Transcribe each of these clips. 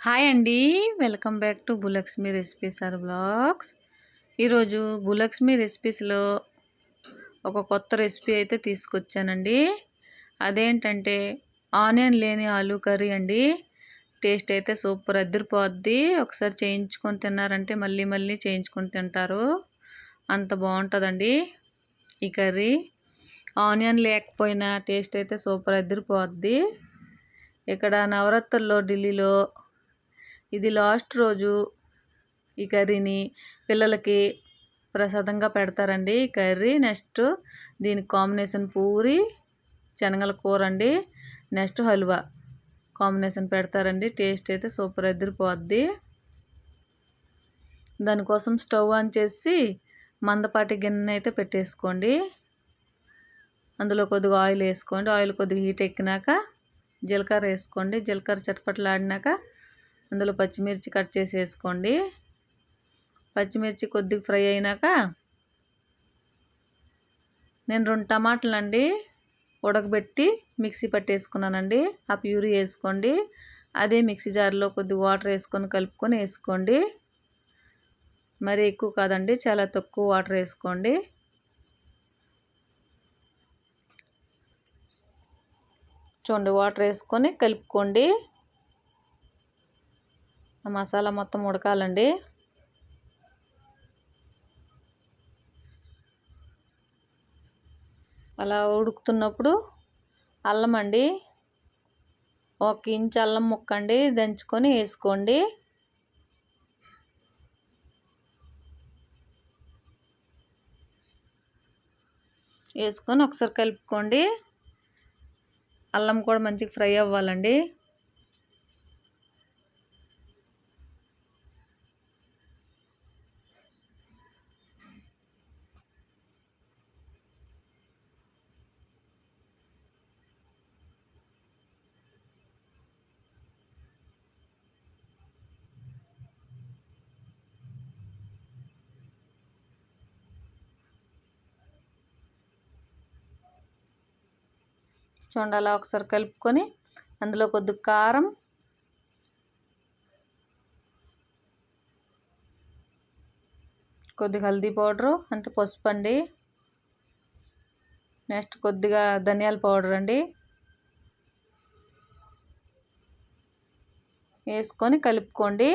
Hi అండి. Welcome back to Bhulakshmi recipes or blogs. ఈరోజు భూలక్ష్మి రెసిపీస్లో ఒక కొత్త రెసిపీ అయితే తీసుకొచ్చానండి. అదేంటంటే ఆనియన్ లేని ఆలూ కర్రీ అండి. టేస్ట్ అయితే సూపర్ అదిరిపోద్ది. ఒకసారి చేయించుకొని తిన్నారంటే మళ్ళీ మళ్ళీ చేయించుకొని తింటారు, అంత బాగుంటుందండి ఈ కర్రీ. ఆనియన్ లేకపోయినా టేస్ట్ అయితే సూపర్ అదిరిపోద్ది. ఇక్కడ నవరాత్రుల్లో ఢిల్లీలో ఇది లాస్ట్ రోజు ఈ కర్రీని పిల్లలకి ప్రసాదంగా పెడతారండి. ఈ కర్రీ నెక్స్ట్ దీనికి కాంబినేషన్ పూరి శనగల కూర అండి, నెక్స్ట్ హల్వా కాంబినేషన్ పెడతారండి. టేస్ట్ అయితే సూపర్ అదిరిపోద్ది. దానికోసం స్టవ్ ఆన్ చేసి మందపాటి గిన్నె అయితే పెట్టేసుకోండి. అందులో కొద్దిగా ఆయిల్ వేసుకోండి. ఆయిల్ కొద్దిగా హీట్ ఎక్కినాక జీలకర్ర వేసుకోండి. జీలకర్ర చటపటలాడినాక అందులో పచ్చిమిర్చి కట్ చేసి వేసుకోండి. పచ్చిమిర్చి కొద్దిగా ఫ్రై అయినాక నేను 2 టమాటాలు అండి ఉడకబెట్టి మిక్సీ పట్టేసుకున్నానండి. ఆ ప్యూరీ వేసుకోండి. అదే మిక్సీ జార్లో కొద్దిగా వాటర్ వేసుకొని కలుపుకొని వేసుకోండి. మరి ఎక్కువ కాదండి, చాలా తక్కువ వాటర్ వేసుకోండి. చూడండి, వాటర్ వేసుకొని కలుపుకోండి. ఆ మసాలా మొత్తం ఉడకాలండి. అలా ఉడుకుతున్నప్పుడు అల్లం అండి, 1 ఇంచ్ అల్లం ముక్క అండి దంచుకొని వేసుకోండి. వేసుకొని ఒకసారి కలుపుకోండి. అల్లం కూడా మంచిగా ఫ్రై అవ్వాలండి. చూడండి, అలా ఒకసారి కలుపుకొని అందులో కొద్దిగా కారం, కొద్దిగా హల్దీ పౌడరు, అంత పసుపు అండి, నెక్స్ట్ కొద్దిగా ధనియాల పౌడర్ అండి వేసుకొని కలుపుకోండి.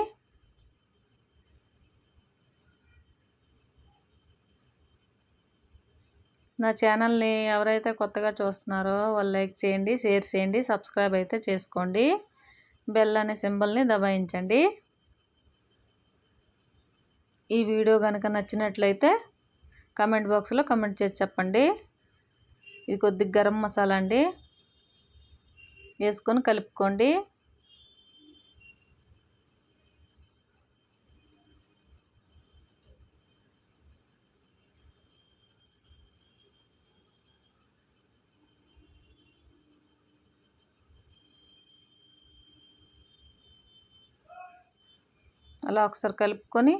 నా ఛానల్ని ఎవరైతే కొత్తగా చూస్తున్నారో వాళ్ళు లైక్ చేయండి, షేర్ చేయండి, సబ్స్క్రైబ్ అయితే చేసుకోండి. బెల్ అనే సింబల్ని దబాయించండి. ఈ వీడియో కనుక నచ్చినట్లయితే కామెంట్ బాక్స్లో కామెంట్ చేసి చెప్పండి. ఇది కొద్దిగా గరం మసాలా అండి, వేసుకొని కలుపుకోండి. అలా ఒకసారి కలుపుకొని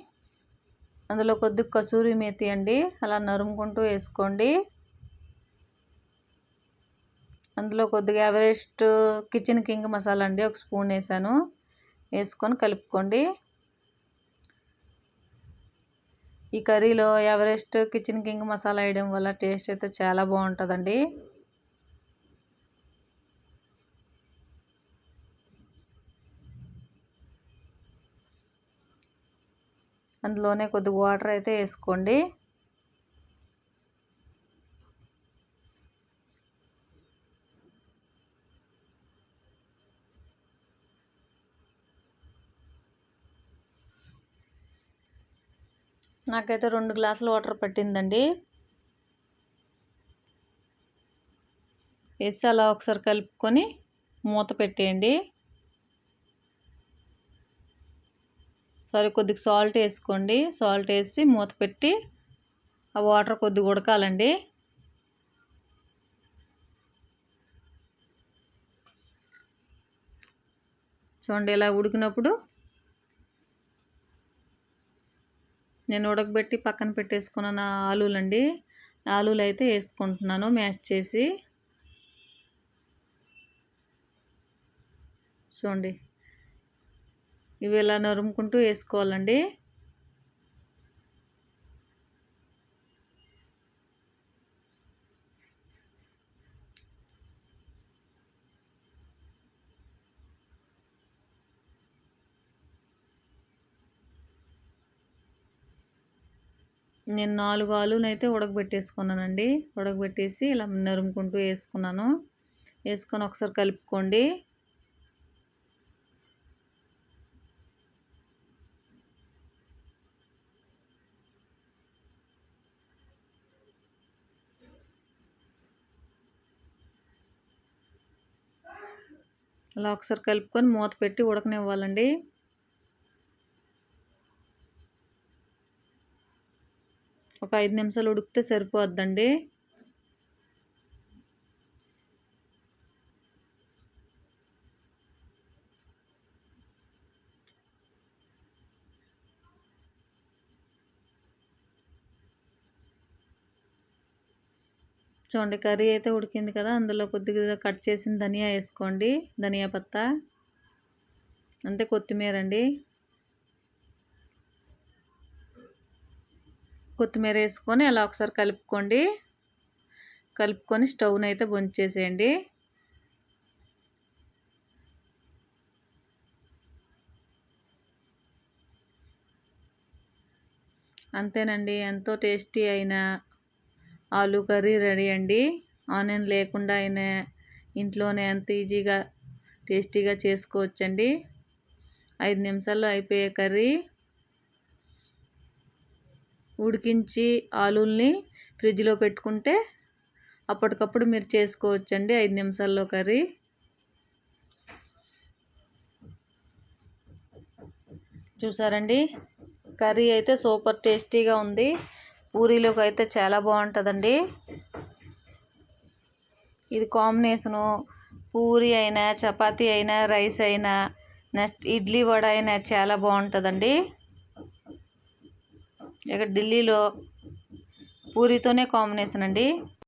అందులో కొద్దిగా కసూరి మేతి అండి అలా నరుముకుంటూ వేసుకోండి. అందులో కొద్దిగా ఎవరెస్ట్ కిచెన్ కింగ్ మసాలా అండి 1 స్పూన్ వేసాను. వేసుకొని కలుపుకోండి. ఈ కర్రీలో ఎవరెస్ట్ కిచెన్ కింగ్ మసాలా వేయడం వల్ల టేస్ట్ అయితే చాలా బాగుంటుందండి. అందులోనే కొద్దిగా వాటర్ అయితే వేసుకోండి. నాకైతే 2 గ్లాసులు వాటర్ పట్టిందండి. వేసి అలా ఒకసారి కలుపుకొని మూత పెట్టేయండి. కొద్దిగా సాల్ట్ వేసుకోండి. సాల్ట్ వేసి మూత పెట్టి ఆ వాటర్ కొద్దిగా ఉడకాలండి. చూడండి, ఇలా ఉడికినప్పుడు నేను ఉడకబెట్టి పక్కన పెట్టేసుకున్న ఆలూలండి, ఆలూలు అయితే వేసుకుంటున్నాను మ్యాష్ చేసి. చూడండి, ఇవి ఇలా నరుముకుంటూ వేసుకోవాలండి. నేను 4 ఆలునైతే ఉడకబెట్టేసుకున్నానండి. ఉడకబెట్టేసి ఇలా నరుముకుంటూ వేసుకున్నాను. వేసుకొని ఒకసారి కలుపుకోండి. అలా ఒకసారి కలుపుకొని మూత పెట్టి ఉడకనివ్వాలండి. ఒక 5 నిమిషాలు ఉడికితే సరిపోద్దండి. చూడండి కర్రీ అయితే ఉడికింది కదా, అందులో కొద్దిగా కట్ చేసిన ధనియా వేసుకోండి, ధనియా పత్తా, అంతే కొత్తిమీర అండి. కొత్తిమీర వేసుకొని అలా ఒకసారి కలుపుకోండి. కలుపుకొని స్టవ్ని అయితే బంద్ చేసేయండి. అంతేనండి, ఎంతో టేస్టీ అయిన ఆలు కర్రీ రెడీ అండి. ఆనియన్ లేకుండా అయినా ఇంట్లోనే ఎంత ఈజీగా టేస్టీగా చేసుకోవచ్చండి. 5 నిమిషాల్లో అయిపోయే కర్రీ. ఉడికించి ఆలుల్ని ఫ్రిడ్జ్లో పెట్టుకుంటే అప్పటికప్పుడు మీరు చేసుకోవచ్చండి 5 నిమిషాల్లో కర్రీ. చూసారండి, కర్రీ అయితే సూపర్ టేస్టీగా ఉంది. పూరీలోకి అయితే చాలా బాగుంటుందండి. ఇది కాంబినేషను పూరి అయినా, చపాతీ అయినా, రైస్ అయినా, నెక్స్ట్ ఇడ్లీ వడ అయినా చాలా బాగుంటుందండి. ఇక్కడ ఢిల్లీలో పూరితోనే కాంబినేషన్ అండి.